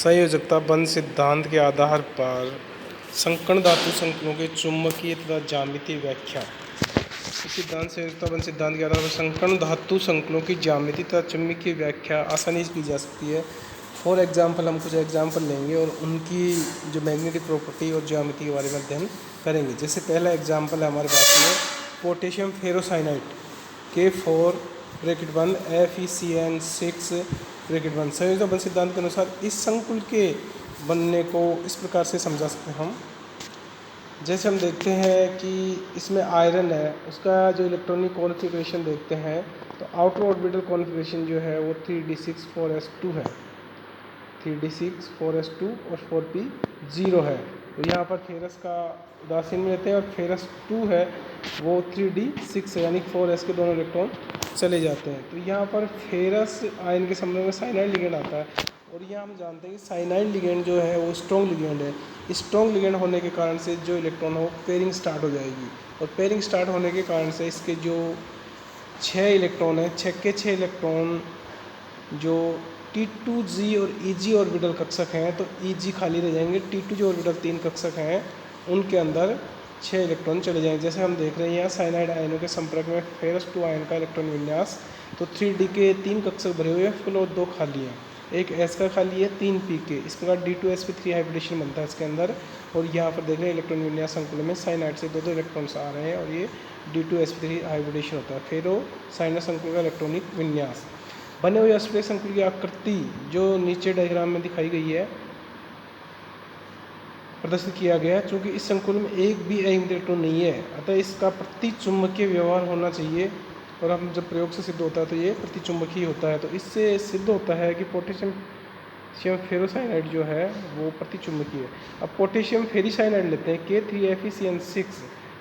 संयोजकता बंध सिद्धांत के आधार पर संकर्ण धातु संकुलों के चुंबकीय तथा ज्यामितीय व्याख्या। इस सिद्धांत संयोजकता बंध सिद्धांत के आधार पर संकर्ण धातु संकुलों की ज्यामितीय तथा चुंबकीय व्याख्या आसानी से की जा सकती है। फॉर एग्जाम्पल हम कुछ एग्जाम्पल लेंगे और उनकी जो मैग्नेटिक प्रॉपर्टी और ज्यामिति के बारे में अध्ययन करेंगे। जैसे पहला एग्जाम्पल है हमारे पास में potassium ferrocyanide K4 bracket 1 FeCN6 bracket 1। संयोजकता बल सिद्धांत के अनुसार इस संकुल के बनने को इस प्रकार से समझा सकते हैं हम। जैसे हम देखते हैं कि इसमें आयरन है, उसका जो इलेक्ट्रॉनिक कॉन्फ़िगरेशन देखते हैं तो आउटर ऑर्बिटल कॉन्फ़िगरेशन जो है वो 3d6 4s2 है, 3d6 4s2 और 4p0 है। तो यहाँ पर फेरस का उदासीन में लेते हैं और फेरस 2 है वो 3d6 है, यानी 4s के दोनों इलेक्ट्रॉन चले जाते हैं। तो यहाँ पर फेरस आयन के संबंध में साइनाइड लिगेंड आता है और यहाँ हम जानते हैं कि साइनाइड लिगेंड जो है वो स्ट्रॉन्ग लिगेंड है। स्ट्रॉन्ग लिगेंड होने के कारण से जो इलेक्ट्रॉन हो पेयरिंग स्टार्ट हो जाएगी और पेयरिंग स्टार्ट होने के कारण से इसके जो 6 इलेक्ट्रॉन हैं, 6 के 6 इलेक्ट्रॉन जो T2G और EG ऑर्बिटल कक्षक हैं तो EG खाली रह जाएंगे। T2 जो ऑर्बिटल 3 कक्षक हैं उनके अंदर 6 इलेक्ट्रॉन चले जाएंगे। जैसे हम देख रहे हैं यहाँ साइनाइड आयनों के संपर्क में फेरस 2 आयन का इलेक्ट्रॉन विन्यास, तो 3D के 3 कक्षक भरे हुए हैं और 2 खाली हैं, एक S का खाली है 3 P के। इस प्रकार D2sp3 हाइब्रिडेशन बनता है इसके अंदर। और यहाँ पर देख रहे हैं इलेक्ट्रॉन विन्यास संकुल में साइनाइड से 2 इलेक्ट्रॉन्स आ रहे हैं और ये D2sp3 हाइब्रिडेशन होता है। फेरो साइनाइड संकुल का इलेक्ट्रॉनिक विन्यास। बने हुए अस्फीय संकुल की आकृति जो नीचे डायग्राम में दिखाई गई है प्रदर्शित किया गया है। चूँकि इस संकुल में एक भी अयुग्मित इलेक्ट्रॉन नहीं है अतः इसका प्रतिचुंबकीय व्यवहार होना चाहिए और हम जब प्रयोग से सिद्ध होता है तो ये प्रतिचुंबकीय होता है। तो इससे सिद्ध होता है कि पोटेशियम फेरोसाइनाइड जो है वो प्रतिचुंबकीय है। अब पोटेशियम फेरिसाइनाइड लेते हैं K3FeCN6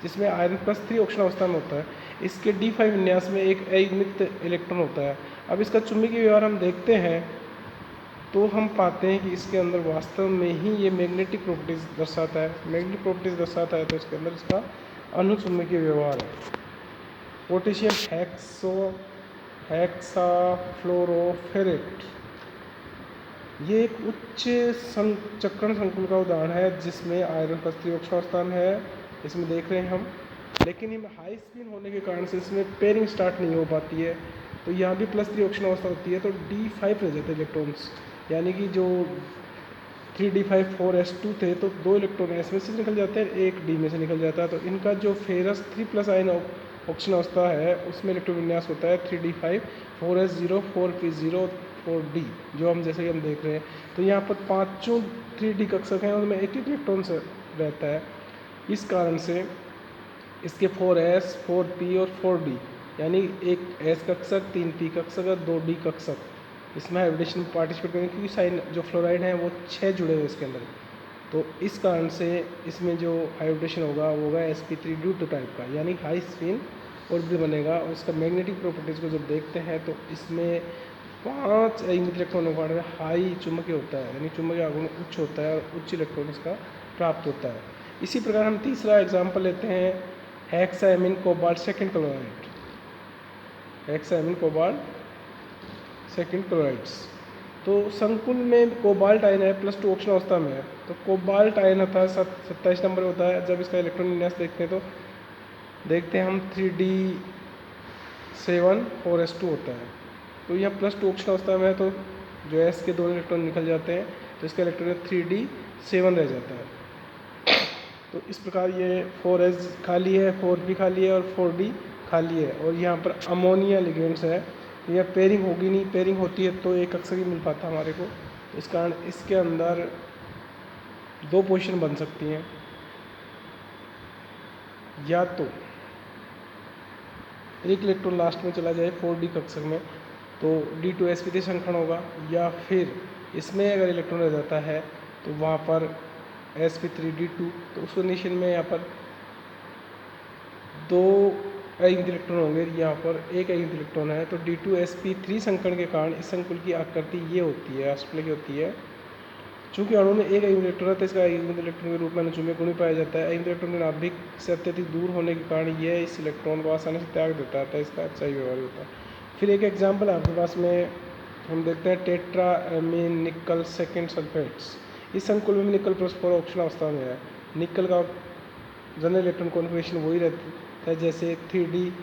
जिसमें आयरन +3 ऑक्सीजन अवस्था में होता है। इसके D5 विन्यास में एक अयुग्मित इलेक्ट्रॉन होता है। अब इसका चुंबकीय व्यवहार हम देखते हैं तो हम पाते हैं कि इसके अंदर वास्तव में ही ये मैग्नेटिक प्रॉपर्टीज दर्शाता है। मैग्नेटिक प्रॉपर्टीज दर्शाता है तो इसके अंदर इसका अनुचुंबकीय व्यवहार है। पोटेशियम हेक्साफ्लोरोफेरेट ये एक उच्च चक्रण संकुल का उदाहरण है जिसमें आयरन +3 ऑक्सीजन स्थान है, इसमें देख रहे हैं हम। लेकिन ये हाई स्पिन होने के कारण से इसमें पेयरिंग स्टार्ट नहीं हो पाती है तो यहाँ भी +3 ऑक्सीजन अवस्था होती है तो D5 रह जाते हैं इलेक्ट्रॉन्स, यानी कि जो 3d5 4s2 थे तो 2 इलेक्ट्रॉन S में से निकल जाते हैं, एक D में से निकल जाता है। तो इनका जो फेरस 3+ आयन ऑक्सीजन अवस्था है उसमें इलेक्ट्रॉन विन्यास होता है 3d5 4s0 4p0 4d, जो हम जैसे कि हम देख रहे हैं। तो यहाँ पर 5 3D कक्षक हैं उनमें एक इलेक्ट्रॉन रहता है। इस कारण से इसके 4s 4p और 4d यानी एक S कक्षक 3p कक्षक और 2d कक्षक इसमें हाइब्रिडेशन पार्टिसिपेट करेंगे क्योंकि साइन जो फ्लोराइड हैं वो 6 जुड़े हुए इसके अंदर। तो इस कारण से इसमें जो हाइब्रिडेशन होगा वो होगा sp3d2 टाइप का, यानी हाई स्पिन ऑर्बिटल बनेगा। और इसका मैग्नेटिक प्रॉपर्टीज़ को जब देखते हैं तो इसमें 5 अयुग्मित इलेक्ट्रॉन का हाई चुंबकीय होता है, यानी चुंबकीय आघूर्ण उच्च होता है और उच्च इलेक्ट्रॉन इसका प्राप्त होता है। इसी प्रकार हम तीसरा एग्जाम्पल लेते हैं hexaammine cobalt second chloride, hexaammine cobalt second chlorides. तो संकुल में कोबाल्ट आयन है +2 ऑक्सीजन अवस्था में है तो कोबाल्ट आयन होता है 27 नंबर होता है। जब इसका इलेक्ट्रॉन विन्यास देखते हैं तो देखते हैं हम 3d7 4s2 होता है। तो यहाँ +2 ऑक्सीजन अवस्था में है तो जो S के 2 इलेक्ट्रॉन निकल जाते हैं तो इसका इलेक्ट्रॉन 3d7 रह जाता है। तो इस प्रकार ये 4s खाली है, 4p खाली है और 4d खाली है। और यहाँ पर अमोनिया लिगेंड्स है, यह पेयरिंग होगी नहीं, पेयरिंग होती है तो एक अक्सर ही मिल पाता हमारे को। इस कारण इसके अंदर 2 पोजीशन बन सकती हैं, या तो एक इलेक्ट्रॉन लास्ट में चला जाए 4d कक्षक में तो D2sp3 संकरण होगा, या फिर इसमें अगर इलेक्ट्रॉन रह जाता है तो वहाँ पर sp3d2। तो उस कंडीशन में यहाँ पर 2 अयुग्मित इलेक्ट्रॉन होंगे, यहाँ पर एक अयुग्मित इलेक्ट्रॉन है। तो D2sp3 संकरण के कारण इस संकुल की आकृति ये होती है, अष्टफलक होती है। चूँकि अणु में एक अयुग्मित इलेक्ट्रॉन है तो इसका अयुग्मित इलेक्ट्रॉन के रूप में अनुचुंबकीय गुण पाया जाता है। अयुग्मित इलेक्ट्रॉन के नाभिक से अत्यधिक दूर होने के कारण यह इस इलेक्ट्रॉन को आसानी से त्याग देता है, इसका अच्छा ही व्यवहार होता है। फिर एक एग्जाम्पल है आपके पास में हम देखते हैं टेट्रा एमीन निकल सेकेंड सल्फेट्स। इस संकुल में निकल प्लस 4 ऑक्सीजन अवस्था में है। निकल का जनरल इलेक्ट्रॉन कॉन्फ़िगरेशन वही रहता है जैसे 3d8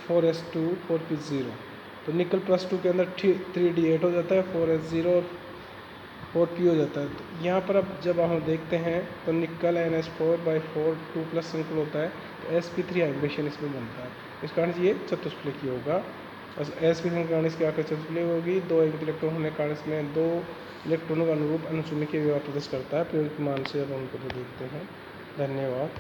4s2 4p0। तो निकल प्लस 2 के अंदर 3d8 हो जाता है, 4s0 और 4p हो जाता है। तो यहाँ पर अब जब हम देखते हैं तो निकल NH4/4 2+ संकुल होता है, तो sp3 हाइब्रिडेशन इसमें बनता है। इस कारण से ये चतुष्फलकीय होगा। sp3 के कारण इसकी आकर चतुष्फलकीय होगी। 2 इलेक्ट्रॉन होने के कारण इसमें 2 इलेक्ट्रॉनों का अनुरूप अनुचुंबकीय विभव प्रदर्शित करता है। प्रायोगिक मान से अब हम उनको देखते हैं। धन्यवाद।